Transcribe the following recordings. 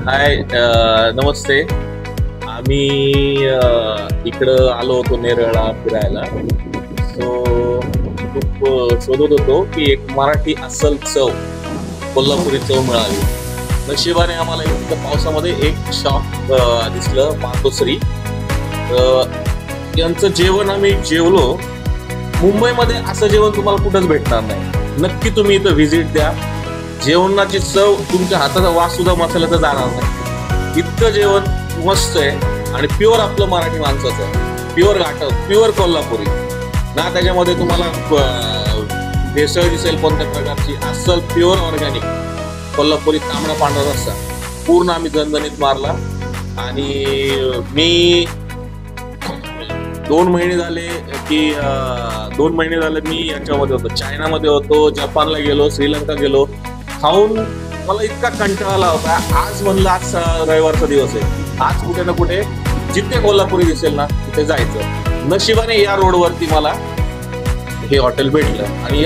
हाय, नमस्ते. आम्ही इकडं आलो होतो नेरळला फिरायला. खूप शोधत होतो की एक मराठी अस्सल चव, कोल्हापुरी चव मिळावी. नशिबाने आम्हाला इतक्या पावसामध्ये एक शॉप दिसलं, मातोश्री. यांचं जेवण आम्ही जेवलो. मुंबईमध्ये असं जेवण तुम्हाला कुठंच भेटणार नाही. नक्की तुम्ही इथं व्हिजिट द्या. जेवणाची चव, तुमच्या हाताचा वास सुद्धा मसाल्याचा जाणार नाही. इतकं जेवण मस्त आहे आणि प्युअर आपलं मराठी माणसाचं आहे. प्युअर घाटक, प्युअर कोल्हापुरी ना. त्याच्यामध्ये तुम्हाला भेसळ दिसेल कोणत्या प्रकारची. अस्सल प्युअर ऑर्गॅनिक कोल्हापुरी तांबडा पांढरा रस्सा पूर्ण आम्ही झणझणीत मारला. आणि मी 2 महिने झाले की 2 महिने झाले मी याच्यामध्ये होतो, चायनामध्ये होतो, जपानला गेलो, श्रीलंका गेलो. खाऊन मला इतका कंटाळा आला होता. आज म्हणलं आज रविवारचा दिवस आहे, आज कुठे ना कुठे जिथे कोल्हापुरी दिसेल ना तिथे जायचं. नशिबाने या रोडवरती मला हे हॉटेल भेटलं आणि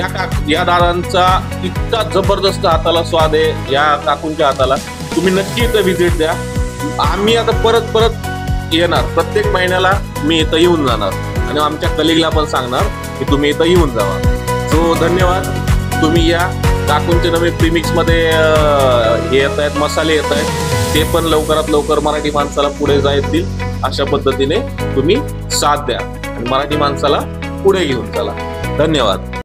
या दादांचा इतका जबरदस्त हाताला स्वाद आहे. या काकूंच्या हाताला तुम्ही नक्की इथं व्हिजिट द्या. आम्ही आता परत येणार. प्रत्येक महिन्याला मी इथं येऊन जाणार आणि आमच्या कलिगला पण सांगणार की तुम्ही इथं येऊन जावा. सो धन्यवाद. तुम्ही या. काकूंचे नवीन प्रीमिक्स मध्ये हे येत आहेत, मसाले येत आहेत. ते पण लवकरात लवकर मराठी माणसाला पुढे जातील अशा पद्धतीने तुम्ही साथ द्या आणि मराठी माणसाला पुढे घेऊन चला. धन्यवाद.